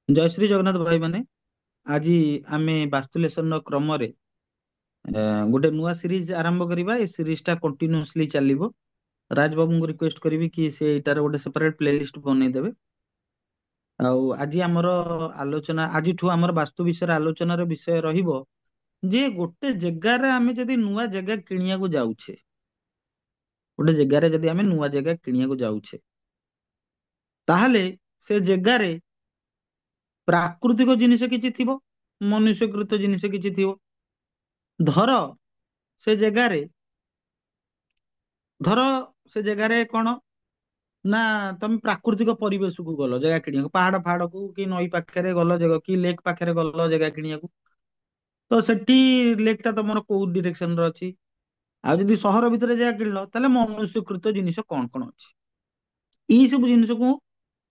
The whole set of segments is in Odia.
ଜୟ ଶ୍ରୀ ଜଗନ୍ନାଥ ଭାଇ ମାନେ। ଆଜି ଆମେ ବାସ୍ତୁଲେସନ କ୍ରମରେ ଗୋଟେ ନୂଆ ସିରିଜ ଆରମ୍ଭ କରିବା। ଏ ସିରିଜ ଟା କଣ୍ଟିନ୍ୟୁଅସଲି ଚାଲିବ। ରାଜ ବାବୁଙ୍କୁ ରିକ୍ୱେଷ୍ଟ କରିବି କି ସେ ଏଇଟାର ଗୋଟେ ସେପାରେଟ ପ୍ଲେଲିଷ୍ଟ ବନେଇଦେବେ। ଆଉ ଆଜି ଆମର ଆଲୋଚନା, ଆଜିଠୁ ଆମର ବାସ୍ତୁ ବିଷୟରେ ଆଲୋଚନାର ବିଷୟ ରହିବ ଯେ ଗୋଟେ ଜାଗାରେ ଆମେ ଯଦି ନୂଆ ଜାଗା କିଣିବାକୁ ଯାଉଛେ, ଗୋଟେ ଜାଗାରେ ଯଦି ଆମେ ନୂଆ ଜାଗା କିଣିବାକୁ ଯାଉଛେ, ତାହେଲେ ସେ ଜାଗାରେ ପ୍ରାକୃତିକ ଜିନିଷ କିଛି ଥିବ, ମନୁଷ୍ୟକୃତ ଜିନିଷ କିଛି ଥିବ। ଧର ସେ ଜାଗାରେ ଧର ସେ ଜାଗାରେ କଣ ନା, ତମେ ପ୍ରାକୃତିକ ପରିବେଶକୁ ଗଲ ଜାଗା କିଣିବାକୁ, ପାହାଡ ଫାହାଡକୁ କି ନଈ ପାଖରେ ଗଲ ଜାଗା, କି ଲେକ୍ ପାଖରେ ଗଲ ଜାଗା କିଣିବାକୁ। ତ ସେଠି ଲେକ୍ ଟା ତମର କୋଉ ଡିରେକ୍ସନ ରେ ଅଛି? ଆଉ ଯଦି ସହର ଭିତରେ ଜାଗା କିଣିଲ, ତାହେଲେ ମନୁଷ୍ୟକୃତ ଜିନିଷ କଣ କଣ ଅଛି, ଏଇ ସବୁ ଜିନିଷକୁ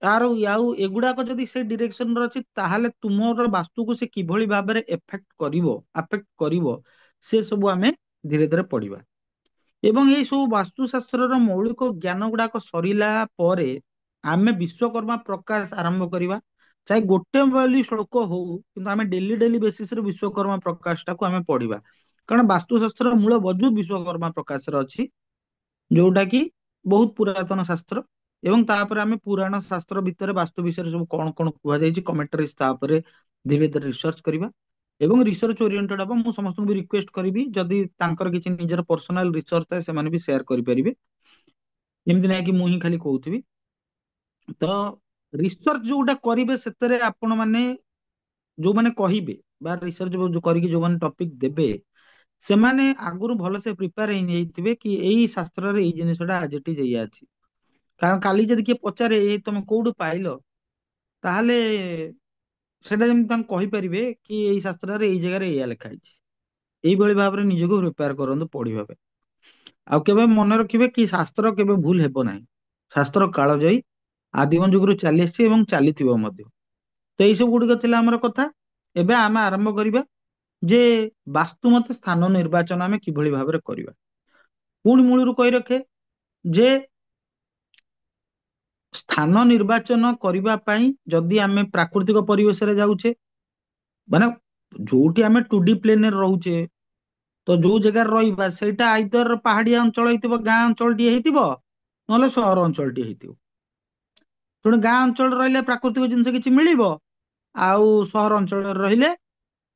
ତାର ଆଉ ଏଗୁଡାକ ଯଦି ସେ ଡିରେକ୍ସନ ରେ ଅଛି, ତାହେଲେ ତୁମର ବାସ୍ତୁକୁ ସେ କିଭଳି ଭାବରେ ଆଫେକ୍ଟ କରିବ, ସେ ସବୁ ଆମେ ଧୀରେ ଧୀରେ ପଢିବା। ଏବଂ ଏଇ ସବୁ ବାସ୍ତୁଶାସ୍ତ୍ରର ମୌଳିକ ଜ୍ଞାନ ଗୁଡାକ ସରିଲା ପରେ ଆମେ ବିଶ୍ଵକର୍ମା ପ୍ରକାଶ ଆରମ୍ଭ କରିବା। ଚାहे ଗୋଟେ ବୋଲି ଶ୍ଳୋକ ହଉ, କିନ୍ତୁ ଆମେ ଡେଲି ଡେଲି ବେସିସରେ ବିଶ୍ଵକର୍ମା ପ୍ରକାଶ ଟାକୁ ଆମେ ପଢିବା। କାରଣ ବାସ୍ତୁଶାସ୍ତ୍ରର ମୂଳ ବଜୁଦ ବିଶ୍ଵକର୍ମା ପ୍ରକାଶରେ ଅଛି, ଯୋଉଟା କି ବହୁତ ପୁରାତନ ଶାସ୍ତ୍ର। ଏବଂ ତାପରେ ଆମେ ପୁରାଣ ଶାସ୍ତ୍ର ଭିତରେ ବାସ୍ତୁ ବିଷୟରେ ସବୁ କଣ କଣ କୁହାଯାଇଛି, କମେଣ୍ଟାରିଜ ତା ଉପରେ ଧୀରେ ଧୀରେ ରିସର୍ଚ୍ଚ କରିବା। ଏବଂ ରିସର୍ଚ୍ଚ ଓରିଏଣ୍ଟେଡ ହବ। ମୁଁ ସମସ୍ତଙ୍କୁ ବି ରିକ୍ୱେଷ୍ଟ କରିବି, ଯଦି ତାଙ୍କର କିଛି ନିଜର ପର୍ସନାଲ ରିସର୍ଚ୍ଚ ଥାଏ, ସେମାନେ ବି ସେୟାର କରିପାରିବେ। ଏମିତି ନାହିଁ କି ମୁଁ ହିଁ ଖାଲି କହୁଥିବି। ତ ରିସର୍ଚ୍ଚ ଯୋଉଟା କରିବେ, ସେଥିରେ ଆପଣ ମାନେ ଯୋଉମାନେ କହିବେ ବା ରିସର୍ଚ୍ଚ କରିକି ଯୋଉମାନେ ଟପିକ ଦେବେ, ସେମାନେ ଆଗରୁ ଭଲସେ ପ୍ରିପେୟାର ହେଇଯାଇଥିବେ କି ଏଇ ଶାସ୍ତ୍ରରେ ଏଇ ଜିନିଷଟା ଆଜ ଇଟ୍ ଇଜ୍ ଏଇଆ ଅଛି। କାରଣ କାଲି ଯଦି କିଏ ପଚାରେ ଏଇ ତମେ କୋଉଠୁ ପାଇଲ, ତାହେଲେ ସେଟା ଯେମିତି ତାଙ୍କୁ କହିପାରିବେ କି ଏଇ ଶାସ୍ତ୍ରରେ ଏଇ ଜାଗାରେ ଏଇଆ ଲେଖା ହେଇଛି। ଏଇଭଳି ଭାବରେ ନିଜକୁ ପ୍ରିପେୟାର କରନ୍ତୁ ପଢିବା ପାଇଁ। ଆଉ କେବେ ମନେ ରଖିବେ କି ଶାସ୍ତ୍ର କେବେ ଭୁଲ ହେବ ନାହିଁ। ଶାସ୍ତ୍ର କାଳଜୟୀ, ଆଦିମ ଯୁଗରୁ ଚାଲି ଆସିଛି ଏବଂ ଚାଲିଥିବ ମଧ୍ୟ। ତ ଏଇ ସବୁ ଗୁଡିକ ଥିଲା ଆମର କଥା। ଏବେ ଆମେ ଆରମ୍ଭ କରିବା ଯେ ବାସ୍ତୁ ମତେ ସ୍ଥାନ ନିର୍ବାଚନ ଆମେ କିଭଳି ଭାବରେ କରିବା। ପୁଣି ମୂଳରୁ କହି ରଖେ ଯେ ସ୍ଥାନ ନିର୍ବାଚନ କରିବା ପାଇଁ ଯଦି ଆମେ ପ୍ରାକୃତିକ ପରିବେଶରେ ଯାଉଛେ, ମାନେ ଯୋଉଠି ଆମେ 2D ପ୍ଲେନରେ ରହୁଛେ, ତ ଯୋଉ ଜାଗାରେ ରହିବା ସେଇଟା ଆଇଦର ପାହାଡିଆ ଅଞ୍ଚଳ ହେଇଥିବ, ଗାଁ ଅଞ୍ଚଳଟିଏ ହେଇଥିବ, ନହେଲେ ସହର ଅଞ୍ଚଳଟିଏ ହେଇଥିବ। ତେଣୁ ଗାଁ ଅଞ୍ଚଳରେ ରହିଲେ ପ୍ରାକୃତିକ ଜିନିଷ କିଛି ମିଳିବ, ଆଉ ସହର ଅଞ୍ଚଳରେ ରହିଲେ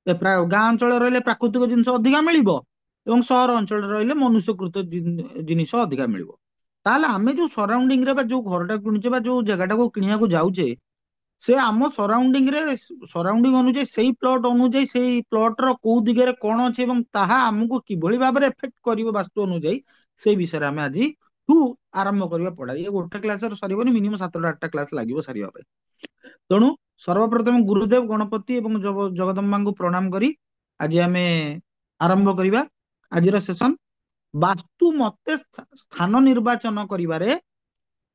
ଗାଁ ଅଞ୍ଚଳରେ ରହିଲେ ପ୍ରାକୃତିକ ଜିନିଷ ଅଧିକା ମିଳିବ, ଏବଂ ସହର ଅଞ୍ଚଳରେ ରହିଲେ ମନୁଷ୍ୟକୃତ ଜିନିଷ ଅଧିକା ମିଳିବ। ତାହେଲେ ଆମେ ଯୋଉ ସରାଉଣ୍ଡିଂ ରେ ବା ଯୋଉ ଘରଟା କିଣୁଛେ ବା ଯୋଉ ଜାଗାଟାକୁ କିଣିବାକୁ ଯାଉଛେ, ସେ ଆମ ସରାଉଣ୍ଡିଂ ଅନୁଯାୟୀ, ସେଇ ପ୍ଲଟ ଅନୁଯାୟୀ, ସେଇ ପ୍ଲଟର କୋଉ ଦିଗରେ କଣ ଅଛି ଏବଂ ତାହା ଆମକୁ କିଭଳି ଭାବରେ ଏଫେକ୍ଟ କରିବ ବାସ୍ତୁ ଅନୁଯାୟୀ, ସେଇ ବିଷୟରେ ଆମେ ଆଜି ଠୁ ଆରମ୍ଭ କରିବା ପଢା। ଇଏ ଗୋଟେ କ୍ଲାସରେ ସରିବନି, ମିନିମମ୍ 7ଟା 8ଟା କ୍ଲାସ ଲାଗିବ ସାରିବା ପାଇଁ। ତେଣୁ ସର୍ବପ୍ରଥମେ ଗୁରୁଦେବ ଗଣପତି ଏବଂ ଜଗଦମ୍ବାଙ୍କୁ ପ୍ରଣାମ କରି ଆଜି ଆମେ ଆରମ୍ଭ କରିବା ଆଜିର ସେସନ। ବାସ୍ତୁ ମତେ ସ୍ଥାନ ନିର୍ବାଚନ କରିବାରେ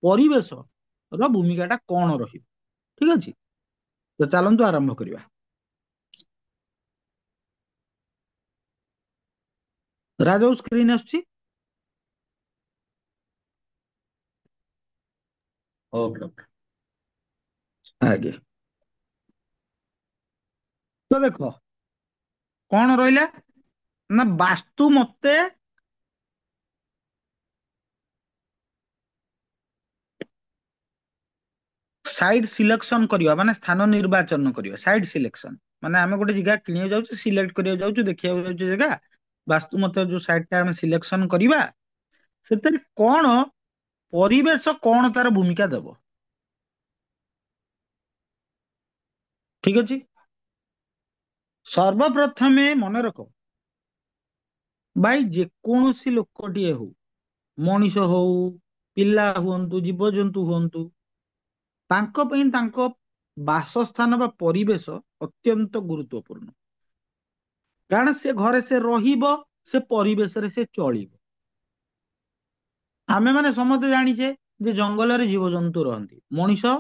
ପରିବେଶ ର ଭୂମିକା ଟା କଣ ରହିବ, ଠିକ ଅଛି? ତ ଚାଲନ୍ତୁ ଆରମ୍ଭ କରିବା। ରାଜଉ ସ୍କ୍ରିନ୍ ଆସୁଛି? ଓକେ ଓକେ, ଆଜ୍ଞା। ତ ଦେଖ କଣ ରହିଲା ନା, ବାସ୍ତୁ ମତେ ସାଇଡ ସିଲେକ୍ସନ କରିବା, ମାନେ ସ୍ଥାନ ନିର୍ବାଚନ କରିବା। ସାଇଡ ସିଲେକ୍ସନ ମାନେ ଆମେ ଗୋଟେ ଜାଗା କିଣିବାକୁ ଯାଉଛୁ, ସିଲେକ୍ଟ କରିବାକୁ ଯାଉଛୁ, ଦେଖିବାକୁ ଯାଉଛୁ ଜାଗା। ବାସ୍ତୁ ମତେ ଯୋଉ ସାଇଡ ଟା ଆମେ ସିଲେକ୍ସନ କରିବା, ସେଥିରେ କଣ ପରିବେଶ, କଣ ତାର ଭୂମିକା ଦେବ, ଠିକ ଅଛି? ସର୍ବପ୍ରଥମେ ମନେ ରଖ ଭାଇ, ଯେକୌଣସି ଲୋକଟିଏ ହଉ, ମଣିଷ ହଉ, ପିଲା ହୁଅନ୍ତୁ, ଜୀବଜନ୍ତୁ ହୁଅନ୍ତୁ, ତାଙ୍କ ପାଇଁ ତାଙ୍କ ବାସସ୍ଥାନ ବା ପରିବେଶ ଅତ୍ୟନ୍ତ ଗୁରୁତ୍ୱପୂର୍ଣ୍ଣ। କାରଣ ସେ ଘରେ ସେ ରହିବ, ସେ ପରିବେଶରେ ସେ ଚଳିବ। ଆମେ ମାନେ ସମସ୍ତେ ଜାଣିଛେ ଯେ ଜଙ୍ଗଲରେ ଜୀବଜନ୍ତୁ ରହନ୍ତି, ମଣିଷ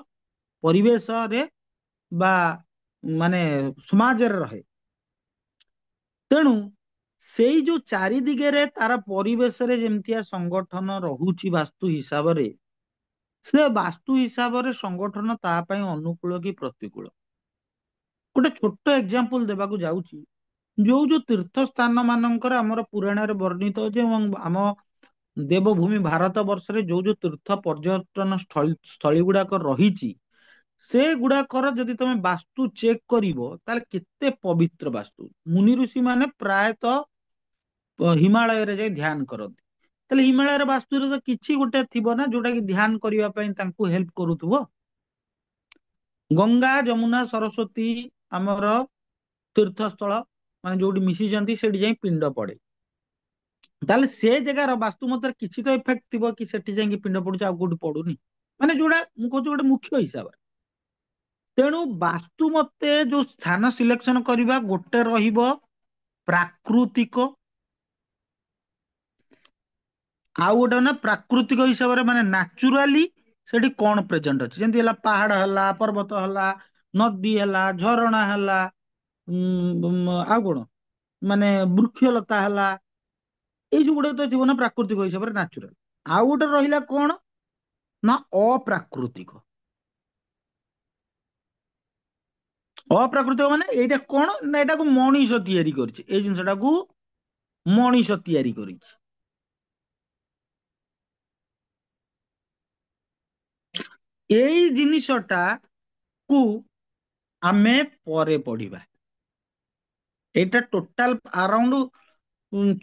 ପରିବେଶରେ ବା ମାନେ ସମାଜରେ ରହେ। ତେଣୁ ସେଇ ଯୋଉ ଚାରି ଦିଗରେ ତାର ପରିବେଶରେ ଯେମିତିଆ ସଂଗଠନ ରହୁଛି ବାସ୍ତୁ ହିସାବରେ, ସେ ବାସ୍ତୁ ହିସାବରେ ସଂଗଠନ ତା ପାଇଁ ଅନୁକୂଳ କି ପ୍ରତିକୂଳ, ଗୋଟେ ଛୋଟ ଏକ୍ସାମ୍ପଲ ଦେବାକୁ ଯାଉଛି, ଯୋଉ ଯୋଉ ତୀର୍ଥ ସ୍ଥାନ ମାନଙ୍କର ଆମର ପୁରାଣରେ ବର୍ଣ୍ଣିତ ଅଛି ଏବଂ ଆମ ଦେବଭୂମି ଭାରତ ବର୍ଷରେ ଯୋଉ ଯୋଉ ତୀର୍ଥ ପର୍ଯ୍ୟଟନ ସ୍ଥଳୀ ଗୁଡାକ ରହିଛି, ସେଗୁଡାକର ଯଦି ତମେ ବାସ୍ତୁ ଚେକ୍ କରିବ ତାହେଲେ କେତେ ପବିତ୍ର ବାସ୍ତୁ। ମୁନି ଋଷି ମାନେ ପ୍ରାୟତଃ ହିମାଳୟରେ ଯାଇ ଧ୍ୟାନ କରନ୍ତି। ତାହେଲେ ହିମାଳୟର ବାସ୍ତୁରେ ତ କିଛି ଗୋଟେ ଥିବ ନା ଯୋଉଟା କି ଧ୍ୟାନ କରିବା ପାଇଁ ତାଙ୍କୁ ହେଲ୍ପ କରୁଥିବ। ଗଙ୍ଗା ଯମୁନା ସରସ୍ୱତୀ ଆମର ତୀର୍ଥସ୍ଥଳ, ମାନେ ଯୋଉଠି ମିଶିଛନ୍ତି ସେଠି ଯାଇ ପିଣ୍ଡ ପଡେ। ତାହେଲେ ସେ ଜାଗାର ବାସ୍ତୁ ମତରେ କିଛି ତ ଇଫେକ୍ଟ ଥିବ କି ସେଠି ଯାଇକି ପିଣ୍ଡ ପଡୁଛି ଆଉ କୋଉଠି ପଡୁନି, ମାନେ ଯୋଉଟା ମୁଁ କହୁଛି ଗୋଟେ ମୁଖ୍ୟ ହିସାବରେ। ତେଣୁ ବାସ୍ତୁ ମତେ ଯୋଉ ସ୍ଥାନ ସିଲେକ୍ସନ କରିବା, ଗୋଟେ ରହିବ ପ୍ରାକୃତିକ, ଆଉ ଗୋଟେ ନା ପ୍ରାକୃତିକ ହିସାବରେ ମାନେ ନ୍ୟାଚୁରାଲି ସେଠି କଣ ପ୍ରେଜେଣ୍ଟ ଅଛି, ଯେମିତି ହେଲା ପାହାଡ ହେଲା, ପର୍ବତ ହେଲା, ନଦୀ ହେଲା, ଝରଣା ହେଲା, ଆଉ କଣ ମାନେ ବୃକ୍ଷଲତା ହେଲା, ଏଇ ସବୁ ଗୁଡାକ ତ ଥିବ ନା ପ୍ରାକୃତିକ ହିସାବରେ ନ୍ୟାଚୁରାଲ। ଆଉ ଗୋଟେ ରହିଲା କଣ ନା ଅପ୍ରାକୃତିକ। ଅପ୍ରାକୃତିକ ମାନେ ଏଇଟା କଣ ନା ଏଟାକୁ ମଣିଷ ତିଆରି କରିଛି, ଏଇ ଜିନିଷଟାକୁ ମଣିଷ ତିଆରି କରିଛି। ଏଇ ଜିନିଷଟା କୁ ଆମେ ପରେ ପଢିବା। ଏଇଟା ଟୋଟାଲ ଆରାଉଣ୍ଡ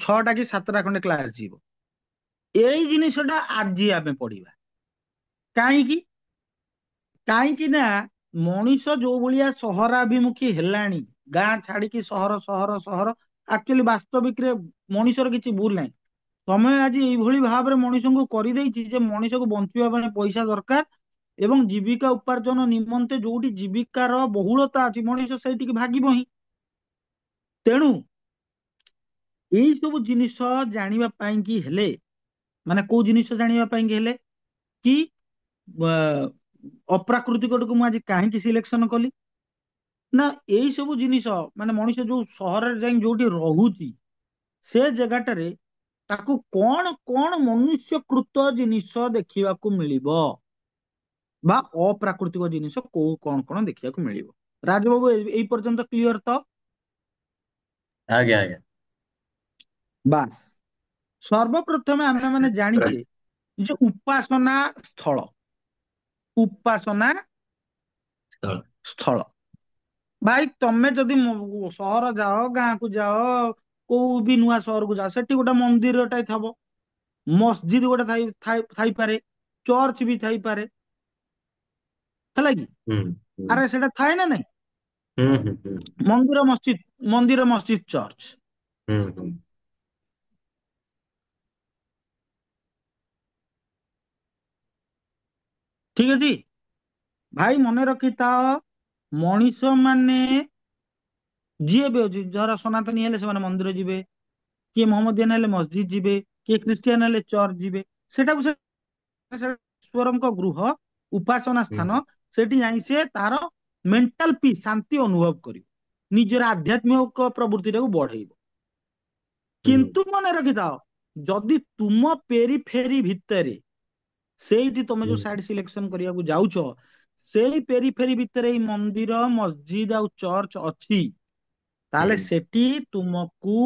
6ଟା କି 7ଟା ଖଣ୍ଡେ କ୍ଲାସ ଯିବ। ଏଇ ଜିନିଷଟା ଆଜି ଆମେ ପଢିବା। କାହିଁକି? କାହିଁକି ନା ମଣିଷ ଯୋଉ ଭଳିଆ ସହରାଭିମୁଖୀ ହେଲାଣି, ଗାଁ ଛାଡିକି ସହର ସହର ସହର, ଆକ୍ଚୁଆଲି ବାସ୍ତବିକରେ ମଣିଷର କିଛି ଭୁଲ ନାହିଁ। ସମୟ ଆଜି ଏଇଭଳି ଭାବରେ ମଣିଷଙ୍କୁ କରିଦେଇଛି ଯେ ମଣିଷକୁ ବଞ୍ଚିବା ପାଇଁ ପଇସା ଦରକାର, ଏବଂ ଜୀବିକା ଉପାର୍ଜନ ନିମନ୍ତେ ଯୋଉଠି ଜୀବିକାର ବହୁଳତା ଅଛି ମଣିଷ ସେଇଠିକି ଭାଗିବ ହିଁ। ତେଣୁ ଏଇ ସବୁ ଜିନିଷ ଜାଣିବା ପାଇଁ କି ହେଲେ, ମାନେ କୋଉ ଜିନିଷ ଜାଣିବା ପାଇଁ କି ହେଲେ କି ଅ, ଅପ୍ରାକୃତିକଟାକୁ ମୁଁ ଆଜି କାହିଁକି ସିଲେକ୍ସନ କଲି, ନା ଏଇ ସବୁ ଜିନିଷ ମାନେ ମଣିଷ ଯୋଉ ସହରରେ ଯାଇ ଯୋଉଠି ରହୁଛି ସେ ଜାଗାଟାରେ ତାକୁ କଣ କଣ ମନୁଷ୍ୟକୃତ ଜିନିଷ ଦେଖିବାକୁ ମିଳିବ, ବା ଅପ୍ରାକୃତିକ ଜିନିଷ କୋଉ କଣ କଣ ଦେଖିବାକୁ ମିଳିବ। ରାଜବାବୁ ଏଇ ପର୍ଯ୍ୟନ୍ତ କ୍ଲିଅର ତ? ଆଜ୍ଞା ଆଜ୍ଞା। ବାସ୍। ସର୍ବପ୍ରଥମେ ଆମେ ମାନେ ଜାଣିଛେ ଯେ ଉପାସନା ସ୍ଥଳ, ଉପାସନା ତ ସ୍ଥଳ। ଭାଇ ତମେ ଯଦି ସହର ଯାଅ, ଗାଁକୁ ଯାଅ, କୋଉ ବି ନୂଆ ସହରକୁ ଯାଅ, ସେଠି ଗୋଟେ ମନ୍ଦିରଟାଏ ଥବ, ମସଜିଦ ଗୋଟେ ଥାଇପାରେ, ଚର୍ଚ୍ଚ ବି ଥାଇପାରେ, ହେଲା କି? ହୁଁ ହୁଁ ଆରେ ସେଟା ଥାଏ ନା ନାଇଁ? ହୁଁ ହୁଁ ହୁଁ ମନ୍ଦିର ମସଜିଦ, ମନ୍ଦିର ମସଜିଦ ଚର୍ଚ୍ଚ, ହୁଁ ହୁଁ ଠିକ ଅଛି। ଭାଇ ମନେ ରଖିଥାଅ, ମଣିଷ ମାନେ ଯିଏ ବି ଅଛି, ଧର ସନାତନୀ ହେଲେ ସେମାନେ ମନ୍ଦିର ଯିବେ, କିଏ ମହମ୍ମଦିଆନ ହେଲେ ମସଜିଦ୍ ଯିବେ, କିଏ ଖ୍ରୀଷ୍ଟିଆନ ହେଲେ ଚର୍ଚ୍ଚ ଯିବେ। ସେଟାକୁ ସେ ଈଶ୍ୱରଙ୍କ ଗୃହ, ଉପାସନା ହୁଁ ସ୍ଥାନ, ସେଠି ଯାଇ ସେ ତାର ମେଣ୍ଟାଲ ପିସ୍, ଶାନ୍ତି ଅନୁଭବ କରିବ, ନିଜର ଆଧ୍ୟାତ୍ମିକ ପ୍ରବୃତ୍ତିଟାକୁ ବଢେଇବ। ହୁଁ କିନ୍ତୁ ମନେ ରଖିଥାଅ, ଯଦି ତୁମ ପେରି ଫେରି ଭିତରେ, ସେଇଠି ତମେ ହୁଁ ଯୋଉ ସାଇଡ ସିଲେକ୍ସନ କରିବାକୁ ଯାଉଛ, ସେଇ ପେରି ଫେରି ଭିତରେ ଏଇ ମନ୍ଦିର ମସଜିଦ ଆଉ ଚର୍ଚ୍ଚ ଅଛି, ହୁଁ ତାହେଲେ ସେଠି ତୁମକୁ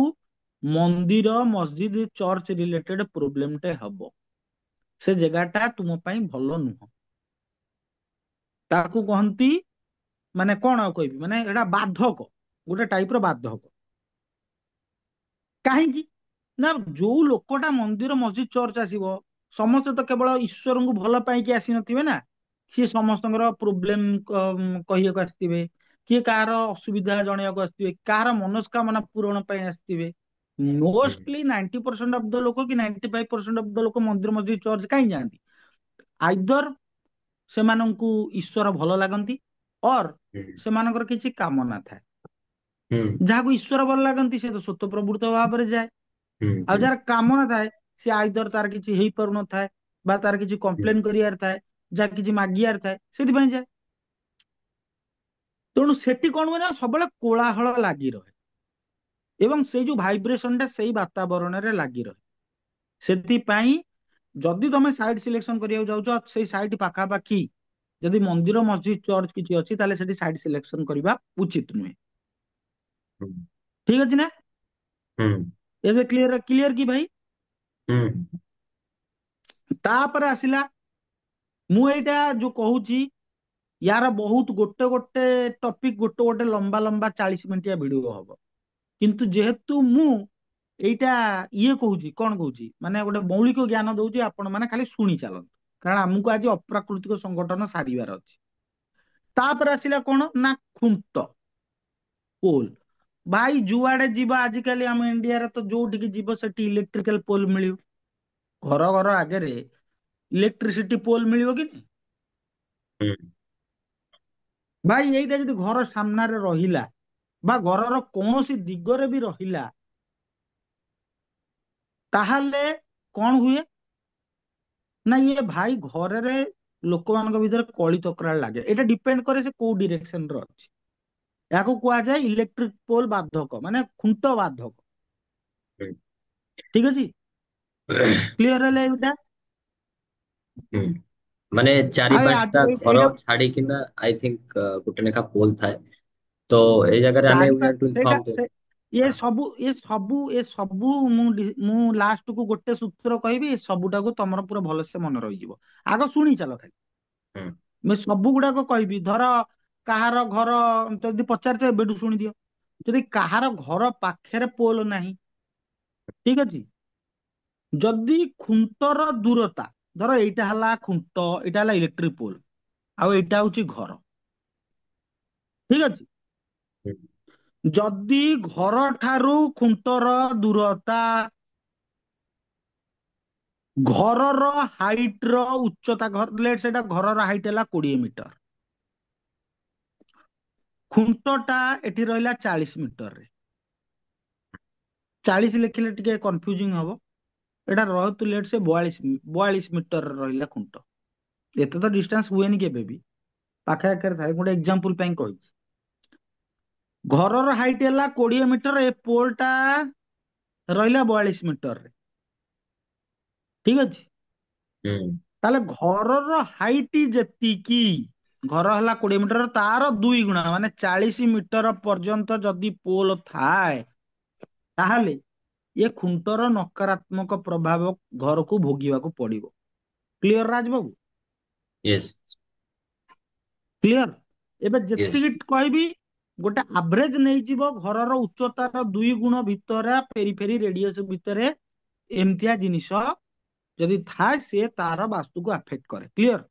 ମନ୍ଦିର ମସଜିଦ ଚର୍ଚ୍ଚ ରିଲେଟେଡ ପ୍ରୋବ୍ଲେମଟେ ହବ। ସେ ଜାଗାଟା ତୁମ ପାଇଁ ଭଲ ନୁହଁ। ତାକୁ କହନ୍ତି, ମାନେ କଣ ଆଉ କହିବି, ମାନେ ଏଟା ବାଧକ, ଗୋଟେ ଟାଇପର ବାଧକ। କାହିଁକି ନା ଯୋଉ ଲୋକଟା ମନ୍ଦିର ମସଜିଦ ଚର୍ଚ୍ଚ ଆସିବ, ସମସ୍ତେ ତ କେବଳ ଈଶ୍ୱରଙ୍କୁ ଭଲ ପାଇକି ଆସିନଥିବେ ନା, ସିଏ ସମସ୍ତଙ୍କର ପ୍ରୋବ୍ଲେମ କହିବାକୁ ଆସିଥିବେ, କିଏ କାହାର ଅସୁବିଧା ଜଣେଇବାକୁ ଆସିଥିବେ, କାହାର ମନସ୍କାମନା ପୂରଣ ପାଇଁ ଆସିଥିବେ। ହୁଁ ମୋଷ୍ଟଲି 90% ଅଫ ଦ ଲୋକ କି 95% ଅଫ ଦ ଲୋକ ମନ୍ଦିର ମସଜିଦ ଚର୍ଚ୍ଚ କାହିଁ ଯାଆନ୍ତି? ଆଇଦର ସେମାନଙ୍କୁ ଈଶ୍ୱର ଭଲ ଲାଗନ୍ତି, ଅର ସେମାନଙ୍କର କିଛି କାମନା ଥାଏ। ହୁଁ ଯାହାକୁ ଈଶ୍ୱର ଭଲ ଲାଗନ୍ତି ସେ ତ ସ୍ୱତଃପ୍ରବୃତ୍ତ ଭାବରେ ଯାଏ, ହୁଁ ଆଉ ହୁଁ ଯାହାର କାମନା ଥାଏ ସେ ଆଇଦର ତାର କିଛି ହେଇପାରୁନଥାଏ, ବା ତାର କିଛି ହୁଁ କମ୍ପ୍ଲେନ କରିବାର ଥାଏ, ଯାହାର କିଛି ମାଗିବାର ଥାଏ, ସେଥିପାଇଁ ଯାଏ। ତେଣୁ ସେଠି କଣ ହୁଏ ନା ସବୁବେଳେ କୋଳାହଳ ଲାଗି ରହେ, ଏବଂ ସେଇ ଯୋଉ ଭାଇବ୍ରେସନ ଟା ସେଇ ବାତାବରଣରେ ଲାଗି ରହେ। ସେଥିପାଇଁ ଯଦି ତମେ ସାଇଟ ସିଲେକ୍ସନ କରିବାକୁ ଯାଉଛ, ସେଇ ସାଇଟ ପାଖାପାଖି ଯଦି ମନ୍ଦିର ମସଜିଦ ଚର୍ଚ୍ଚ କିଛି ଅଛି ତାହେଲେ ସେଠି ସାଇଟ୍ ସିଲେକ୍ସନ କରିବା ଉଚିତ ନୁହେଁ। ହୁଁ ଠିକ ଅଛି ନା? ହୁଁ ଏବେ କ୍ଲିୟର କ୍ଲିୟର କି ଭାଇ? ହୁଁ ତାପରେ ଆସିଲା, ମୁଁ ଏଇଟା ଯୋଉ କହୁଛି ୟାର ବହୁତ ଗୋଟେ ଗୋଟେ ଟପିକ ଗୋଟେ ଗୋଟେ ଲମ୍ବା ଲମ୍ବା 40 ମିନିଟିଆ ଭିଡିଓ ହବ। କିନ୍ତୁ ଯେହେତୁ ମୁଁ ଏଇଟା କହୁଛି, କଣ କହୁଛି ମାନେ ଗୋଟେ ମୌଳିକ ଜ୍ଞାନ ଦଉଛି, ଆପଣ ମାନେ ଖାଲି ଶୁଣି ଚାଲନ୍ତୁ, କାରଣ ଆମକୁ ଆଜି ଅପ୍ରାକୃତିକ ସଂଗଠନ ସାରିବାର ଅଛି। ତାପରେ ଆସିଲା କଣ ନା ଖୁଣ୍ଟ, ପୋଲ। ଭାଇ ଯୁଆଡେ ଯିବ ଆଜିକାଲି ଆମ ଇଣ୍ଡିଆରେ ତ ଯୋଉଠିକି ଯିବ ସେଠି ଇଲେକ୍ଟ୍ରିକାଲ ପୋଲ ମିଳିବ। ଘର ଘର ଆଗରେ ଇଲେକ୍ଟ୍ରିସିଟି ପୋଲ ମିଳିବ କି? ହୁଁ ଭାଇ ଏଇଟା ଯଦି ଘର ସାମ୍ନାରେ ରହିଲା ବା ଘରର କୌଣସି ଦିଗରେ ବି ରହିଲା, ତାହେଲେ କଣ ହୁଏ ନା ଇଏ ଭାଇ ଘରରେ ଲୋକମାନଙ୍କ ଭିତରେ କଳି ତକରାର ଲାଗେ। ଏଇଟା ଡିପେଣ୍ଡ କରେ ସେ କୋଉ ଡିରେକ୍ସନରେ ଅଛି। ଏହାକୁ କୁହାଯାଏ ଇଲେକ୍ଟ୍ରିକ ପୋଲ ବାଧକ, ମାନେ ଖୁଣ୍ଟ ବାଧକ। ହୁଁ ଠିକ ଅଛି, କ୍ଲିୟର ହେଲେ ଏଇଟା? ହୁଁ। ମାନେ ଚାରି ଆଉ ପାଞ୍ଚଟା ଘର ଏଇଟା ଛାଡିକିନା ଆଇ ଥିଙ୍କ ଗୋଟେ ଲେଖା ପୋଲ ଥାଏ। ତ ଏଇ ଜାଗାରେ ଆମେ ୱି ହାଭ୍ ଟୁ ସେଇଟା ଇନଫର୍ମ ଦେମ୍। ଏ ସବୁ ମୁଁ ଲାଷ୍ଟକୁ ଗୋଟେ ସୂତ୍ର କହିବି, ଏ ସବୁଟାକୁ ତମର ପୁରା ଭଲସେ ମନେ ରହିଯିବ। ଆଗ ଶୁଣି ଚାଲ ଖାଲି, ହୁଁ ମୁଁ ସବୁ ଗୁଡାକ କହିବି। ଧର କାହାର ଘର ଯଦି ପଚାରିଥିବ ଏବେଠୁ ଶୁଣିଦିଅ। ଯଦି କାହାର ଘର ପାଖରେ ପୋଲ ନାହିଁ, ଠିକ ଅଛି, ଯଦି ଖୁଣ୍ଟର ଦୂରତା, ଧର ଏଇଟା ହେଲା ଖୁଣ୍ଟ, ଏଇଟା ହେଲା ଇଲେକ୍ଟ୍ରିକ ପୋଲ, ଆଉ ଏଇଟା ହଉଛି ଘର, ଠିକ ଅଛି। ହୁଁ ଯଦି ଘର ଠାରୁ ଖୁଣ୍ଟର ଦୂରତା, ଘରର ହାଇଟ ର ଉଚ୍ଚତା, ସେଇଟା ଘରର ହାଇଟ ହେଲା 20 ମିଟର, ଖୁଣ୍ଟଟା ଏଠି ରହିଲା 40 ମିଟରରେ। 40 ଲେଖିଲେ ଟିକେ କନଫ୍ୟୁଜିଂ ହବ, ଏଇଟା ରହତୁ ଲେଟ୍ ସେ 42 ମିଟର ରହିଲା ଖୁଣ୍ଟ। ଏତେ ତ ଡିଷ୍ଟାନ୍ସ ହୁଏନି କେବେ ବି, ପାଖେ ଆଖରେ ଥାଏ। ଗୋଟେ ଏକ୍ସାମ୍ପଲ ପାଇଁ କହିଛି। ଘରର ହାଇଟ ହେଲା 20 ମିଟର, ଏ ପୋଲ ଟା ରହିଲା 42 ମିଟରରେ, ଠିକ ଅଛି। ହୁଁ ତାହେଲେ ଘରର ହାଇଟ ଯେତିକି, ଘର ହେଲା 20 ମିଟର, ତାର 2 ଗୁଣା ମାନେ 40 ମିଟର ପର୍ଯ୍ୟନ୍ତ ଯଦି ପୋଲ ଥାଏ, ତାହେଲେ ଏ ଖୁଣ୍ଟର ନକାରାତ୍ମକ ପ୍ରଭାବ ଘରକୁ ଭୋଗିବାକୁ ପଡିବ। କ୍ଲିୟର ରାଜବାବୁ? Yes clear? ଏବେ ୟେସ୍ ଯେତିକି କହିବି ଗୋଟେ ଆଭରେଜ ନେଇଯିବ, ଘରର ଉଚ୍ଚତାର 2 ଗୁଣ ଭିତରେ ପେରି ଫେରି ରେଡିଅସ ଭିତରେ ଏମିତିଆ ଜିନିଷ ଯଦି ଥାଏ, ସିଏ ତାର ବାସ୍ତୁକୁ ଆଫେକ୍ଟ କରେ। କ୍ଲିୟର?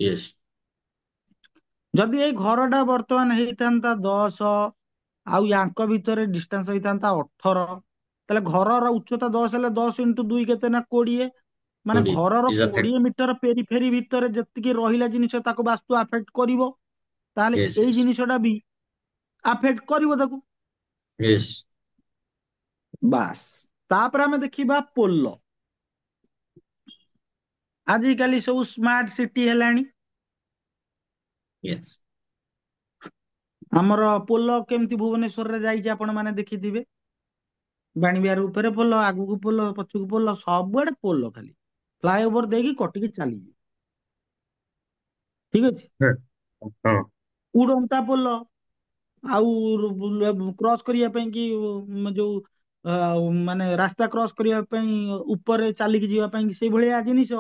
ୟେସ୍ ଯଦି ଏଇ ଘରଟା ବର୍ତ୍ତମାନ ହେଇଥାନ୍ତା 10, ଆଉ ୟାଙ୍କ ଭିତରେ ଡିଷ୍ଟାନ୍ସ ହେଇଥାନ୍ତା 18, ତାହେଲେ ଘରର ଉଚ୍ଚତା 10 ହେଲେ 10 ଇଣ୍ଟୁ 2 କେତେ ନା 20, ମାନେ କୋଡିଏ ଘରର ଇଜ ଆଫେକ୍ଟ। 20 ମିଟର ପେରି ଫେରି ଭିତରେ ଯେତିକି ରହିଲା ଜିନିଷ, ତାକୁ ବାସ୍ତୁ ଆଫେକ୍ଟ କରିବ। ତାହେଲେ ୟେସ୍ ଏଇ ୟେସ୍ ଜିନିଷଟା ବି ଆଫେକ୍ଟ କରିବ ତାକୁ। ୟେସ୍ ବାସ୍। ତାପରେ ଆମେ ଦେଖିବା ପୋଲ। ଆଜିକାଲି ସବୁ ସ୍ମାର୍ଟ ସିଟି ହେଲାଣି। ୟେସ୍ ଆମର ପୋଲ କେମିତି ଭୁବନେଶ୍ୱରରେ ଯାଇଛି ଆପଣ ମାନେ ଦେଖିଥିବେ। ବାଣୀବିହାର ଉପରେ ପୋଲ, ଆଗକୁ ପୋଲ, ପଛକୁ ପୋଲ, ସବୁଆଡେ ପୋଲ ଖାଲି। ଫ୍ଲାଏଓଭର ଦେଇକି କଟିକି ଚାଲିଯିବେ, ଠିକ ଅଛି। ହଁ ହଁ ଉଡନ୍ତା ପୋଲ, ଆଉ କ୍ରସ କରିବା ପାଇଁ କି ଯୋଉ ମାନେ ରାସ୍ତା କ୍ରସ କରିବା ପାଇଁ ଉପରେ ଚାଲିକି ଯିବା ପାଇଁ ସେଇଭଳିଆ ଜିନିଷ।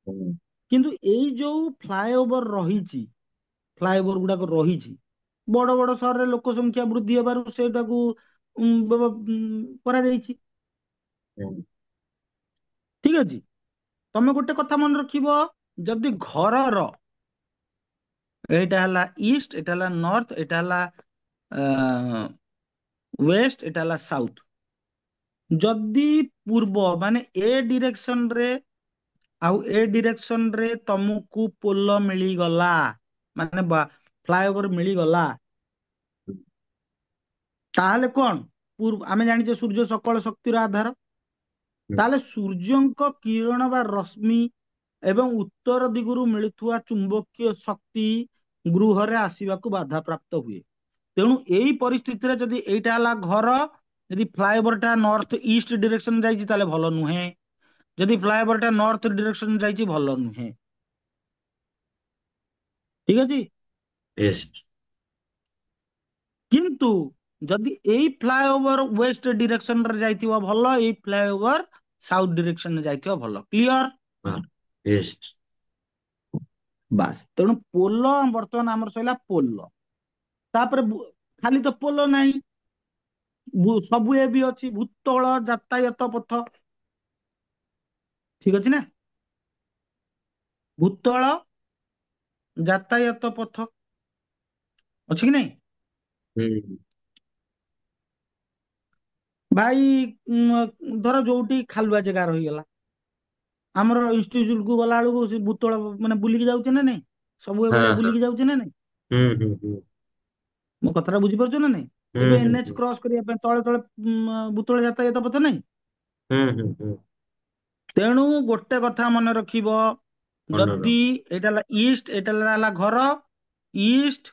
ହୁଁ କିନ୍ତୁ ଏଇ ଯୋଉ ଫ୍ଲାଏଓଭର ରହିଛି, ଫ୍ଲାଏଓଭର ଗୁଡାକ ରହିଛି, ବଡ ବଡ ସହରରେ ଲୋକ ସଂଖ୍ୟା ବୃଦ୍ଧି ହେବାରୁ ସେଇଟାକୁ କରାଯାଇଛି, ହୁଁ ଠିକ ଅଛି। ତମେ ଗୋଟେ କଥା ମନେ ରଖିବ, ଯଦି ଘରର ଏଇଟା ହେଲା ଇଷ୍ଟ, ଏଇଟା ହେଲା ନର୍ଥ, ଏଇଟା ହେଲା ୱେଷ୍ଟ, ଏଇଟା ହେଲା ସାଉଥ, ଯଦି ପୂର୍ବ ମାନେ ଏ ଡିରେକ୍ସନ ରେ ଆଉ ଏ ଡିରେକ୍ସନ ରେ ତମକୁ ପୋଲ ମିଳିଗଲା, ମାନେ ଫ୍ଲାଏଓଭର ମିଳିଗଲା, ତାହେଲେ କଣ, ଆମେ ଜାଣିଛେ ସୂର୍ଯ୍ୟ ସକଳ ଶକ୍ତିର ଆଧାର। ହୁଁ ତାହେଲେ ସୂର୍ଯ୍ୟଙ୍କ କିରଣ ବା ରଶ୍ମି ଏବଂ ଉତ୍ତର ଦିଗରୁ ମିଳୁଥିବା ଚୁମ୍ବକୀୟ ଶକ୍ତି ଗୃହରେ ଆସିବାକୁ ବାଧାପ୍ରାପ୍ତ ହୁଏ। ତେଣୁ ଏଇ ପରିସ୍ଥିତିରେ ଯଦି ଏଇଟା ହେଲା ଘର, ଯଦି ଫ୍ଲାଏଓଭର ଟା ନର୍ଥ ଇଷ୍ଟ ଡିରେକ୍ସନ ଯାଇଛି ତାହେଲେ ଭଲ ନୁହେଁ। ଯଦି ଫ୍ଲାଏଓଭର ଟା ନର୍ଥ ଡିରେକ୍ସନ ଯାଇଛି ଭଲ ନୁହେଁ। ଠିକ ଅଛି। यस। କିନ୍ତୁ ଯଦି ଏଇ ଫ୍ଲାଏଓଭର ୱେଷ୍ଟ ଡିରେକ୍ସନ ରେ ଯାଇଥିବ ଭଲ, ଏଇ ଫ୍ଲାଏଓଭର ସାଉଥ ଡିରେକ୍ସନ ରେ ଯାଇଥିବ ଭଲ। କ୍ଲିୟର? हाँ। यस। ବାସ୍, ତେଣୁ ପୋଲ ବର୍ତ୍ତମାନ ଆମର ସରିଲା ପୋଲ। ତାପରେ ଖାଲି ତ ପୋଲ ନାହିଁ, ସବୁ ଏ ବି ଅଛି, ଭୂତଳ ଯାତାୟାତ ପଥ। ଠିକ ଅଛି ନା? ଭୂତଳ ଯାତାୟାତ ପଥ ଅଛି କି ନାଇଁ? हम्म। ଭାଇ ଧର ଯୋଉଠି ଖାଲୁଆ ଜାଗା ରହିଗଲା, ଆମର ଇନଷ୍ଟିଚ୍ୟୁଟ କୁ ଗଲା ବେଳକୁ ସେ ଭୂତଳ ମାନେ ବୁଲିକି ଯାଉଛି ନା ନାଇଁ? ସବୁ हाँ ଏଭଳିଆ हाँ। ବୁଲିକି ଯାଉଛି ନା ନାଇଁ? हम्म। ମୋ କଥାଟା ବୁଝିପାରୁଛ ନା ନାଇଁ? ଏବେ ଏନଏଚ हम्म। କ୍ରସ କରିବା ପାଇଁ ତଳେ ତଳେ ଭୂତଳ ଯାତାୟାତ ପଥ ନାହିଁ? हम्म। ତେଣୁ ଗୋଟେ କଥା ମନେ ରଖିବ, କନ୍ନଡ଼। ଯଦି ଏଇଟା ହେଲା ଇଷ୍ଟ, ଏଇଟା ହେଲା ଘର, ଇଷ୍ଟ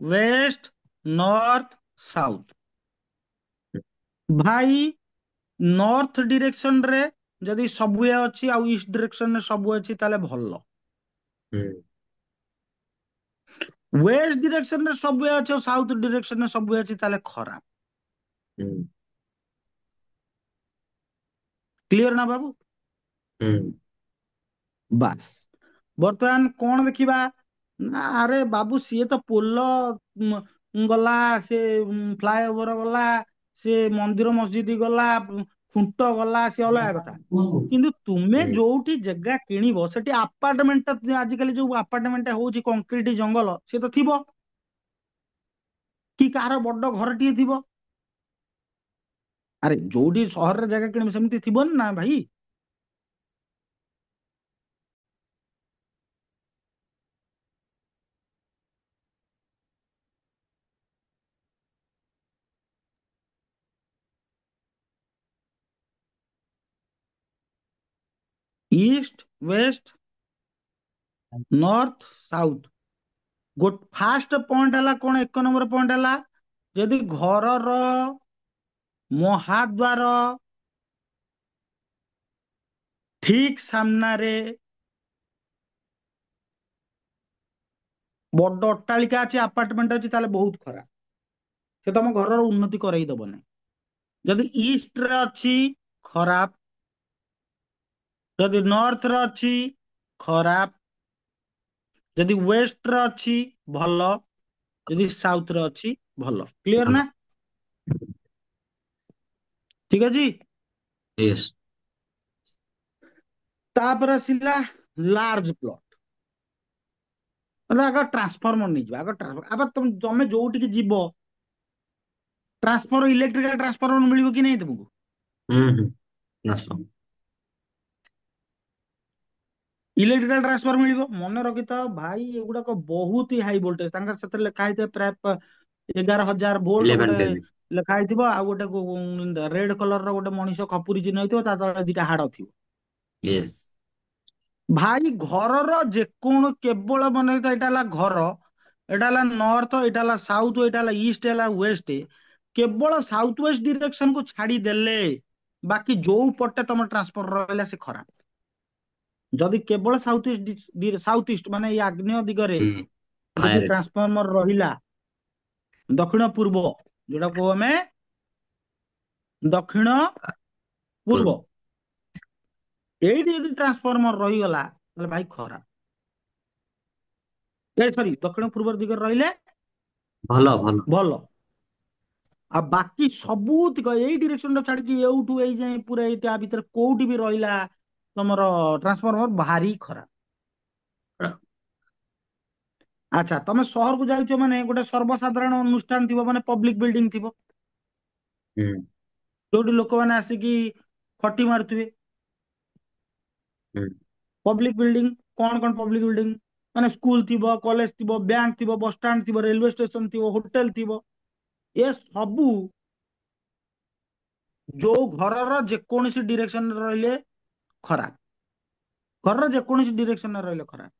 ୱେଷ୍ଟ ନର୍ଥ ସାଉଥ, ଭାଇ ନର୍ଥ ଡିରେକ୍ସନ ରେ ଯଦି ସବୁଏ ଅଛି ଆଉ ଇଷ୍ଟ ଡିରେକ୍ସନ ରେ ସବୁ ଅଛି ତାହେଲେ ଭଲ। हम्म। ୱେଷ୍ଟ ଡିରେକ୍ସନ ରେ ସବୁଏ ଅଛି ଆଉ ସାଉଥ ଡିରେକ୍ସନ ରେ ସବୁଏ ଅଛି ତାହେଲେ ଖରାପ। हम्म। କ୍ଲିୟର ନା ବାବୁ? हम्म। ବାସ୍, ବର୍ତ୍ତମାନ କଣ ଦେଖିବା ନା, ଆରେ ବାବୁ ସିଏ ତ ପୋଲ ଗଲା, ସେ ଫ୍ଲାଏଓଭର ଗଲା, ସେ ମନ୍ଦିର ମସଜିଦ ଗଲା, ଖୁଣ୍ଟ ଗଲା, ସେ ଅଲଗା କଥା। କିନ୍ତୁ ତୁମେ हम्म। ଯୋଉଠି ଜାଗା କିଣିବ ସେଠି ଆପାର୍ଟମେଣ୍ଟ ଟା, ଆଜିକାଲି ଯୋଉ ଆପାର୍ଟମେଣ୍ଟ ଟା ହଉଛି କଂକ୍ରିଟ ଜଙ୍ଗଲ, ସେ ତ ଥିବ, କି କାହାର ବଡ ଘରଟିଏ ଥିବ। ଆରେ ଯୋଉଠି ସହରରେ ଜାଗା କିଣିବ ସେମିତି ଥିବନି ନା ଭାଇ? East west north south, first point ହେଲା କଣ? ଏକ ନମ୍ବର ପଏଣ୍ଟ ହେଲା, ଯଦି ଘରର ମହାଦ୍ୱାର ଠିକ ସାମ୍ନାରେ ବଡ ଅଟ୍ଟାଳିକା ଅଛି, ଆପାର୍ଟମେଣ୍ଟ ଅଛି, ତାହେଲେ ବହୁତ ଖରାପ। ସେ ତମ ଘରର ଉନ୍ନତି କରେଇ ଦବ ନାହିଁ। ଯଦି ଇଷ୍ଟରେ ଅଛି ଖରାପ, ଯଦି ନର୍ଥରେ ଅଛି ଖରାପ, ଯଦି ୱେଷ୍ଟରେ ଅଛି ଭଲ, ଯଦି ସାଉଥରେ ଅଛି ଭଲ। କ୍ଲିୟର ଭଲ। ନା? ଠିକ ଅଛି। यस। ତାପରେ ଆସିଲା ଲାର୍ଜ ପ୍ଲଟ। ଆଗ ଟ୍ରାନ୍ସଫର୍ମର ନେଇଯିବା, ଆଗ ତମେ ଯୋଉଠିକି ଯିବ, ଟ୍ରାନ୍ସଫର ଇଲେକ୍ଟ୍ରିକାଲ ଟ୍ରାନ୍ସଫର୍ମର ମିଳିବ କି ନାହିଁ ତୁମକୁ? हम्म। नसम। ଇଲେକ୍ଟ୍ରିକାଲ ଟ୍ରାନ୍ସଫର ମିଳିବ, ମନେ ରଖିଥାଅ ଭାଇ, ଏଗୁଡାକ ବହୁତ ହି ହାଇ ଭୋଲ୍ଟେଜ। ତାଙ୍କର ସେଥିରେ ଲେଖା ହେଇଥାଏ ପ୍ରାୟ 11,000 ଭୋଲ୍ଟ इलेवन ଗୋଟେ केवी। ଲେଖା ହେଇଥିବ, ଆଉ ଗୋଟେ ରେଡ କଲର ର ଗୋଟେ ମଣିଷ ଖପୁରୀ ଚିହ୍ନ ହେଇଥିବ, ତା ତଳେ ଦିଟା ହାଡ ଥିବ। यस। ଭାଇ ଘରର କେବଳ ମନେ ରଖିଥାଅ, ଏଇଟା ହେଲା ଘର, ଏଇଟା ହେଲା ନର୍ଥ, ଏଇଟା ହେଲା ସାଉଥ, ଏଇଟା ହେଲା ଇଷ୍ଟ, ହେଲା ୱେଷ୍ଟ। କେବଳ ସାଉଥ ୱେଷ୍ଟ ଡିରେକ୍ସନ କୁ ଛାଡିଦେଲେ ବାକି ଯୋଉ ପଟେ ତମ ଟ୍ରାନ୍ସଫର ରହିଲା ସେ ଖରାପ। ଯଦି କେବଳ ସାଉଥ ଇଷ୍ଟ ମାନେ ଏଇ ଆଗ୍ନେୟ ଦିଗରେ हम्म। ଯଦି फायर। ଟ୍ରାନ୍ସଫର୍ମର ରହିଲା, ଦକ୍ଷିଣ ପୂର୍ବ, ଯୋଉଟା କହୁ ଆମେ ଦକ୍ଷିଣ पूर्व। ପୂର୍ବ, ଏଇଠି ଯଦି ଟ୍ରାନ୍ସଫର୍ମର ରହିଗଲା ତାହେଲେ ଭାଇ ଖରାପ। ସରି, ଦକ୍ଷିଣ ପୂର୍ବ ଦିଗରେ ରହିଲେ ଭଲ ଭଲ। ଭଲ। ଆଉ ବାକି ସବୁତିକ ଏଇ ଡିରେକ୍ସନ ଛାଡିକି ଏଉଠୁ ଏଇ ଯାଏ ପୁରା ଏଇଟା ଭିତରେ କୋଉଠି ବି ରହିଲା ତମର ଟ୍ରାନ୍ସଫର୍ମର, ଭାରି ଖରାପ। ଆଚ୍ଛା, ତମେ ସହରକୁ ଯାଉଛ ମାନେ ଗୋଟେ ସର୍ବସାଧାରଣ ଅନୁଷ୍ଠାନ ଥିବ, ମାନେ ପବ୍ଲିକ ବିଲ୍ଡିଂ ଥିବ, हम्म। ଯୋଉଠି ଲୋକମାନେ ଆସିକି ଖଟି ମାରୁଥିବେ। हम्म। ପବ୍ଲିକ ବିଲ୍ଡିଂ, କଣ କଣ ପବ୍ଲିକ ବିଲ୍ଡିଂ? ମାନେ ସ୍କୁଲ ଥିବ, କଲେଜ ଥିବ, ବ୍ୟାଙ୍କ ଥିବ, ବସଷ୍ଟାଣ୍ଡ ଥିବ, ରେଲୱେ ଷ୍ଟେସନ ଥିବ, ହୋଟେଲ ଥିବ। ଏ ସବୁ ଯୋଉ ଘରର ଯେକୌଣସି ଡିରେକ୍ସନରେ ରହିଲେ ଖରାପ। ଘରର ଯେକୌଣସି ଡିରେକ୍ସନରେ ରହିଲେ ଖରାପ।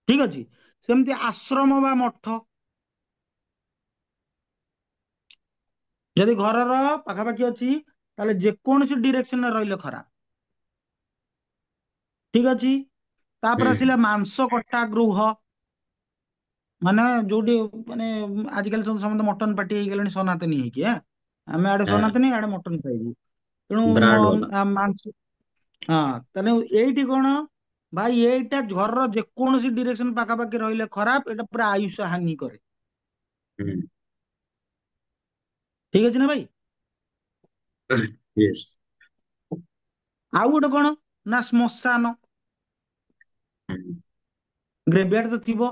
ଠିକ ଅଛି। ସେମିତି ଆଶ୍ରମ ବା ମଠ, ଯଦି ଘରର ପାଖାପାଖି ଅଛି ତାହେଲେ ଯେକୌଣସି ଡିରେକ୍ସନରେ ରହିଲେ ଖରାପ। ଠିକ ଅଛି। ତାପରେ हम्म। ଆସିଲା ମାଂସ କଟା ଗୃହ। ମାନେ ଯୋଉଠି ମାନେ ଆଜିକାଲି ସବୁ ସମସ୍ତେ ମଟନ ପାଟି ହେଇଗଲେଣି ସନାତନୀ ହେଇକି ଆମେ ଆଡେ ହଁ ସନାତନୀ ଆଡେ ମଟନ ଖାଇବୁ। ତେଣୁ ବ୍ରାଣ୍ଡ ବାଲା। ମାଂସ ହଁ ତାହେଲେ ଏଇଠି କଣ ଭାଇ ଏଇଟା ଘରର ଯେକୌଣସି ଡିରେକ୍ସନ ପାଖାପାଖି ରହିଲେ ଖରାପ, ଏଇଟା ପୁରା ଆୟୁଷ ହାନି କରେ। ହୁଁ। ଠିକ ଅଛି ନା ଭାଇ। ୟେସ୍। ଆଉ ଗୋଟେ କଣ ନା ଶ୍ମଶାନ, ହୁଁ ଗ୍ରେଭୟାର୍ଡ ତ ଥିବ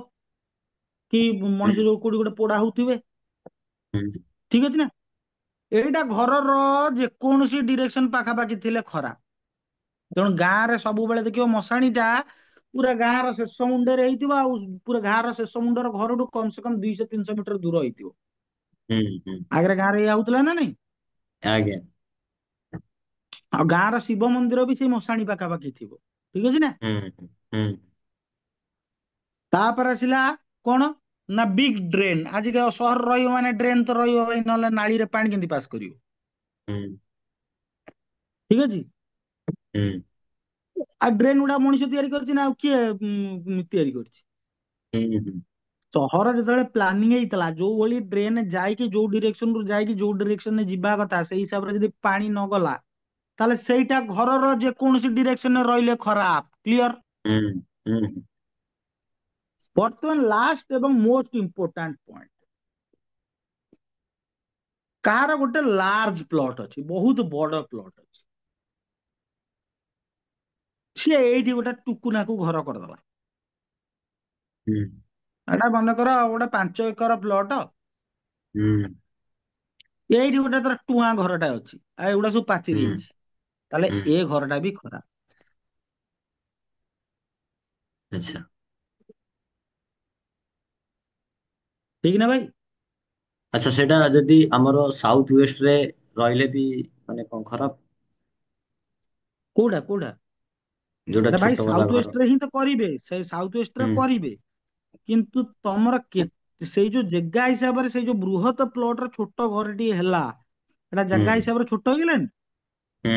କି ହୁଁ ମଣିଷ ଯୋଉ କୋଉଠି ଗୋଟେ ପୋଡା ହଉଥିବେ। ହୁଁ ଠିକ ଅଛି ନା। ଏଇଟା ଘରର ଯେକୌଣସି ଡିରେକ୍ସନ ପାଖାପାଖି ଥିଲେ ଖରାପ। ତେଣୁ ଗାଁ ରେ ସବୁବେଳେ ଦେଖିବ ମଶାଣି ଟା ପୁରା ଗାଁ ର ଶେଷ ମୁଣ୍ଡରେ ହେଇଥିବ, ଆଉ ପୁରା ଗାଁ ର ଶେଷ ମୁଣ୍ଡର ଘରଠୁ କମ ସେ କମ 200-300 ମିଟର ଦୂର ହେଇଥିବ। ହୁଁ ହୁଁ। ଆଗରେ ଗାଁରେ ଏଇଆ ହଉଥିଲା ନା ନାଇଁ। ଆଜ୍ଞା। ଆଉ ଗାଁ ର ଶିବ ମନ୍ଦିର ବି ସେଇ ମଶାଣି ପାଖାପାଖି ଥିବ। ଠିକ ଅଛି ନା। ହୁଁ ହୁଁ ତାପରେ ଆସିଲା କଣ ନା ବିଗ ଡ୍ରେନ। ଆଜିକା ସହର ରହିବ ମାନେ ଡ୍ରେନ ତ ରହିବ ଭାଇ, ନହେଲେ ନାଳିରେ ପାଣି କେମିତି ପାସ୍ କରିବ। ହୁଁ ଠିକ ଅଛି। ହୁଁ ଆଉ ଡ୍ରେନ୍ ଗୁଡା ମଣିଷ ତିଆରି କରିଛି ନା ଆଉ କିଏ ତିଆରି କରିଛି। ହୁଁ ହୁଁ ସହର ଯେତେବେଳେ ପ୍ଲାନିଂ ହେଇଥିଲା, ଯୋଉ ଭଳି ଡ୍ରେନ ଯାଇକି ଯୋଉ ଡିରେକ୍ସନ ରୁ ଯାଇକି ଯୋଉ ଡିରେକ୍ସନରେ ଯିବା କଥା, ସେଇ ହିସାବରେ ଯଦି ପାଣି ନ ଗଲା, ତାହେଲେ ସେଇଟା ଘରର ଯେକୌଣସି ଡିରେକ୍ସନରେ ରହିଲେ ଖରାପ। କ୍ଲିୟର। ହୁଁ ହୁଁ ହୁଁ ବର୍ତ୍ତମାନ ଲାଷ୍ଟ ଏବଂ ମୋଷ୍ଟ ଇମ୍ପୋର୍ଟାଣ୍ଟ ପଏଣ୍ଟ, କାହାର ଗୋଟେ ଲାର୍ଜ ପ୍ଲଟ ଅଛି, ବହୁତ ବଡ ପ୍ଲଟ ଅଛି, ସିଏ ଏଇଠି ଗୋଟେ ଟୁକୁନାକୁ ଘର କରିଦେଲା। ହୁଁ ଏଟା ମନେକର ଗୋଟେ 5 ଏକର ପ୍ଲଟ, ହୁଁ ଏଇଠି ଗୋଟେ ତର ଟୁଆଁ ଘରଟା ଅଛି, ଆଉ ଏଗୁଡା ସବୁ ପାଚିରି ହୁଁ ହେଇଛି, ତାହେଲେ ହୁଁ ଏ ଘରଟା ବି ଖରାପ। ଆଚ୍ଛା। ଠିକ ନା ଭାଇ। ଆଚ୍ଛା ସେଇଟା ଯଦି ଆମର ସାଉଥ ୱେଷ୍ଟ ରେ ରହିଲେ ବି ମାନେ କଣ ଖରାପ? କୋଉଟା କୋଉଟା? ଯୋଉଟା ସେଟା ଭାଇ ଛୋଟ ବାଲା ସାଉଥ ଘର। ୱେଷ୍ଟରେ ହିଁ ତ କରିବେ, ସେ ସାଉଥ ୱେଷ୍ଟରେ ହୁଁ କରିବେ। କିନ୍ତୁ ତମର ସେଇ ଯୋଉ ଜାଗା ହିସାବରେ ସେଇ ଯୋଉ ବୃହତ ପ୍ଲଟର ଛୋଟ ଘରଟିଏ ହେଲା, ଏଟା ହୁଁ ଜାଗା ହିସାବରେ ଛୋଟ ହେଇଗଲାଣି। ହୁଁ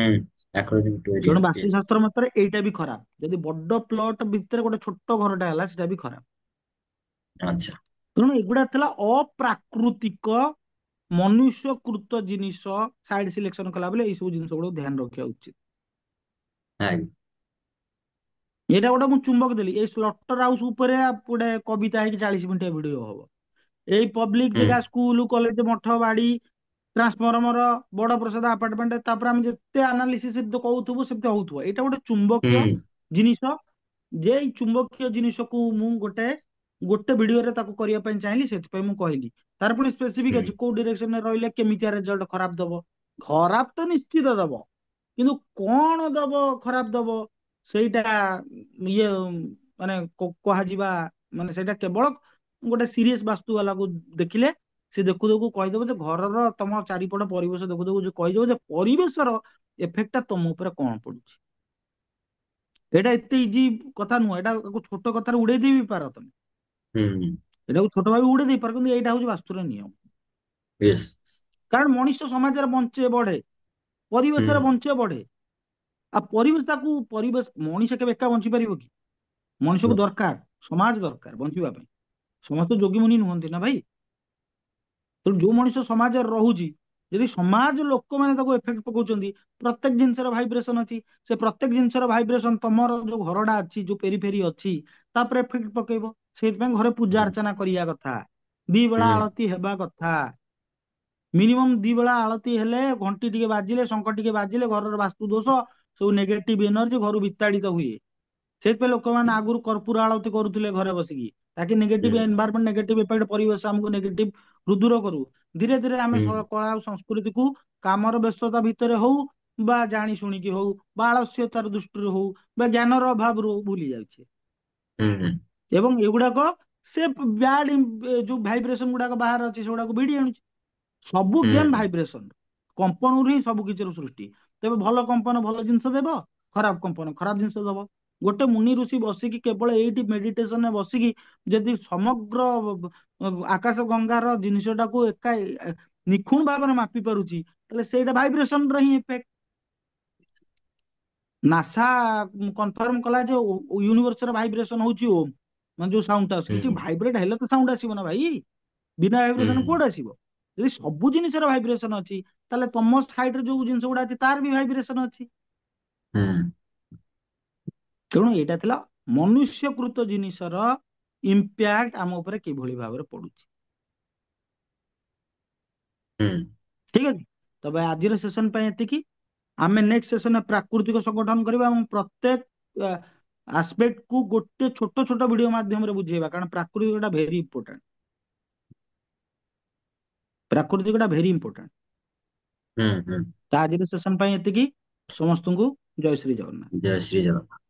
ଆକର୍ଡିଂ ଟୁ ଏରିଆ ତେଣୁ ୟେସ୍। ବାସ୍ତୁଶାସ୍ତ୍ର ମତରେ ଏଇଟା ବି ଖରାପ, ଯଦି ବଡ ପ୍ଲଟ ଭିତରେ ଗୋଟେ ଛୋଟ ଘରଟା ହେଲା ସେଟା ବି ଖରାପ। ଆଚ୍ଛା। ତେଣୁ ଏଗୁଡା ଥିଲା ଅପ୍ରାକୃତିକ ମନୁଷ୍ୟ କୃତ ଜିନିଷ। ସାଇଡ ସିଲେକ୍ସନ କଲା ବଳେ ଏଇ ସବୁ ଜିନିଷ ଗୁଡକୁ ଧ୍ୟାନ ରଖିବା ଉଚିତ। ଆଜ୍ଞା। ଏଇଟା ଗୋଟେ ମୁଁ ଚୁମ୍ବକ ଦେଲି, ଏଇ ସ୍ଲଟର ହାଉସ ଉପରେ ଗୋଟେ କବିତା ହେଇକି 40 ମିନିଟ ଭିଡିଓ ହବ। ଏଇ ପବ୍ଲିକ ହୁଁ ଜାଗା ସ୍କୁଲ କଲେଜ ମଠ ବାଡି ଟ୍ରାନ୍ସଫର୍ମର ବଡ ପ୍ରସାଦ ଆପାର୍ଟମେଣ୍ଟ, ତାପରେ ଆମେ ଯେତେ ଆନାଲିସିସ୍ କହୁଥିବୁ ସେମିତି ହଉଥିବ। ଏଇଟା ଗୋଟେ ଚୁମ୍ବକୀୟ ହୁଁ ଜିନିଷ, ଯେ ଏଇ ଚୁମ୍ବକୀୟ ଜିନିଷକୁ ମୁଁ ଗୋଟେ ଭିଡିଓରେ ତାକୁ କରିବା ପାଇଁ ଚାହିଁଲି, ସେଥିପାଇଁ ମୁଁ କହିଲି। ତାର ପୁଣି ସ୍ପେସିଫିକ ହୁଁ ଅଛି କୋଉ ଡିରେକ୍ସନରେ ରହିଲେ କେମିତିଆ ରେଜଲ୍ଟ ଖରାପ ଦବ। ଖରାପ ତ ନିଶ୍ଚିତ ଦବ, କିନ୍ତୁ କଣ ଦବ ଖରାପ ଦବ ସେଇଟା ଇଏ ମାନେ କୁହାଯିବା, ମାନେ ସେଇଟା କେବଳ ଗୋଟେ ସିରିୟସ ବାସ୍ତୁ ବାଲାକୁ ଦେଖିଲେ ସେ ଦେଖୁ ଦେଖୁ କହିଦବ ଯେ ଘରର ତମ ଚାରିପଟ ପରିବେଶ ଦେଖୁ ଦେଖୁ କହିଦବ ଯେ ପରିବେଶର ଏଫେକ୍ଟ ଟା ତମ ଉପରେ କଣ ପଡୁଛି। ଏଇଟା ଏତେ ଇଜି କଥା ନୁହଁ, ଏଇଟା ଛୋଟ କଥାରେ ଉଡେଇ ଦେଇ ବି ପାର ତମେ। ହୁଁ ଏଟାକୁ ଛୋଟ ଭାବେ ଉଡେଇ ଦେଇପାର, କିନ୍ତୁ ଏଇଟା ହଉଛି ବାସ୍ତୁର ନିୟମ। ୟେସ୍। କାରଣ ମଣିଷ ସମାଜରେ ବଞ୍ଚେ ବଢେ, ହୁଁ ପରିବେଶରେ ବଞ୍ଚେ ବଢେ। ଆଉ ପରିବେଶ ତାକୁ ପରିବେଶ, ମଣିଷ କେବେ ଏକା ବଞ୍ଚି ପାରିବ କି? ମଣିଷକୁ ନ ଦରକାର, ସମାଜ ଦରକାର ବଞ୍ଚିବା ପାଇଁ। ସମସ୍ତେ ଯୋଗୀମୁନି ନୁହନ୍ତି ନା ଭାଇ। ତେଣୁ ଯୋଉ ମଣିଷ ସମାଜରେ ରହୁଛି, ଯଦି ସମାଜ ଲୋକମାନେ ତାକୁ ଏଫେକ୍ଟ ପକଉଛନ୍ତି, ପ୍ରତ୍ୟେକ ଜିନିଷର ଭାଇବ୍ରେସନ ଅଛି, ସେ ପ୍ରତ୍ୟେକ ଜିନିଷର ଭାଇବ୍ରେସନ ତମର ଯୋଉ ଘରଟା ଅଛି, ଯୋଉ ପେରି ଫେରି ଅଛି, ତାପରେ ଏଫେକ୍ଟ ପକେଇବ। ସେଇଥିପାଇଁ ଘରେ ପୂଜା ହୁଁ ଅର୍ଚ୍ଚନା କରିବା କଥା, ଦି ବେଳା ହୁଁ ଆଳତି ହେବା କଥା। ମିନିମମ୍ ଦି ବେଳା ଆଳତି ହେଲେ, ଘଣ୍ଟି ଟିକେ ବାଜିଲେ, ଶଙ୍ଖ ଟିକେ ବାଜିଲେ, ଘରର ବାସ୍ତୁ ଦୋଷ ସବୁ ନେଗେଟିଭ ଏନର୍ଜି ଘରୁ ବିତାଡିତ ହୁଏ। ସେଇଥିପାଇଁ ଲୋକମାନେ ଆଗରୁ କର୍ପୁର ଆଳତି କରୁଥିଲେ ଘରେ ବସିକି, ତାକି ହୁଁ ନେଗେଟିଭ ଏନଭାରମେଣ୍ଟ ନେଗେଟିଭ ଇଫେକ୍ଟ ପରିବେଶ ଆମକୁ ନେଗେଟିଭ ରୁ ଦୂର କରୁ। ଧୀରେ ଧୀରେ ଆମେ ହୁଁ କଳା ଆଉ ସଂସ୍କୃତିକୁ କାମର ବ୍ୟସ୍ତତା ଭିତରେ ହଉ ବା ଜାଣି ଶୁଣିକି ହଉ ବା ଆଳସ୍ୟତାର ଦୃଷ୍ଟିରୁ ହଉ ବା ଜ୍ଞାନର ଅଭାବରୁ ଭୁଲି ଯାଉଛେ। ହୁଁ ହୁଁ ଏବଂ ଏଗୁଡାକ ସେ ବ୍ୟାଡ ଯୋଉ ଭାଇବ୍ରେସନ ଗୁଡାକ ବାହାରେ ଅଛି ସେଗୁଡାକୁ ଭିଡି ଆଣୁଛି। ସବୁ ହୁଁ ଗେମ୍ ହୁଁ ଭାଇବ୍ରେସନ, କମ୍ପନରୁ ହିଁ ସବୁ କିଛି ସୃଷ୍ଟି। ତେବେ ଭଲ କମ୍ପନ ଭଲ ଜିନିଷ ଦେବ, ଖରାପ କମ୍ପନ ଖରାପ ଜିନିଷ ଦବ। ଗୋଟେ ମୁନି ଋଷି ବସିକି କେବଳ ଏଇଠି ମେଡିଟେସନରେ ବସିକି ଯଦି ସମଗ୍ର ଆକାଶ ଗଙ୍ଗାର ଜିନିଷଟାକୁ ଏକା ନିଖୁଣ ଭାବରେ ମାପି ପାରୁଛି, ତାହେଲେ ସେଇଟା ଭାଇବ୍ରେସନ ହିଁ ଇଫେକ୍ଟ। ନାସା କନଫର୍ମ କଲା ଯେ ୟୁନିଭର୍ସର ଭାଇବ୍ରେସନ ହଉଛି ଓମ୍। ମାନେ ଯୋଉ ସାଉଣ୍ଡ ଟା ଆସୁଛି, କିଛି ହୁଁ ଭାଇବ୍ରେଟ ହେଲେ ତ ସାଉଣ୍ଡ ଆସିବ ନା ଭାଇ, ବିନା ହୁଁ ଭାଇବ୍ରେସନ କୁଆଡେ ଆସିବ? ଯଦି ସବୁ ଜିନିଷର ଭାଇବ୍ରେସନ ଅଛି, ତାହେଲେ ତମ ସାଇଡରେ ଯୋଉ ଜିନିଷ ଗୁଡା ଅଛି ତାର ବି ଭାଇବ୍ରେସନ ଅଛି। ହୁଁ ତେଣୁ ଏଇଟା ଥିଲା ମନୁଷ୍ୟକୃତ ଜିନିଷର ଇମ୍ପ୍ୟାକ୍ଟ ଆମ ଉପରେ କିଭଳି ଭାବରେ ପଡୁଛି। ହୁଁ ଠିକ ଅଛି, ତବେ ଆଜିର ସେସନ ପାଇଁ ଏତିକି। ଆମେ ନେକ୍ସଟ ସେସନରେ ପ୍ରାକୃତିକ ସଂଗଠନ କରିବା ଏବଂ ପ୍ରତ୍ୟେକ ଆସ୍ପେକ୍ଟ କୁ ଗୋଟେ ଛୋଟ ଛୋଟ ଭିଡିଓ ମାଧ୍ୟମରେ ବୁଝେଇବା, କାରଣ ପ୍ରାକୃତିକଟା ଭେରି ଇମ୍ପୋର୍ଟାଣ୍ଟ। ପ୍ରାକୃତିକଟା ଭେରି ଇମ୍ପୋର୍ଟାଣ୍ଟ। ହୁଁ ହୁଁ। ତା ଆଜିର ସେସନ ପାଇଁ ଏତିକି। ସମସ୍ତଙ୍କୁ ଜୟ ଶ୍ରୀ ଜଗନ୍ନାଥ। ଜୟ ଶ୍ରୀ ଜଗନ୍ନାଥ।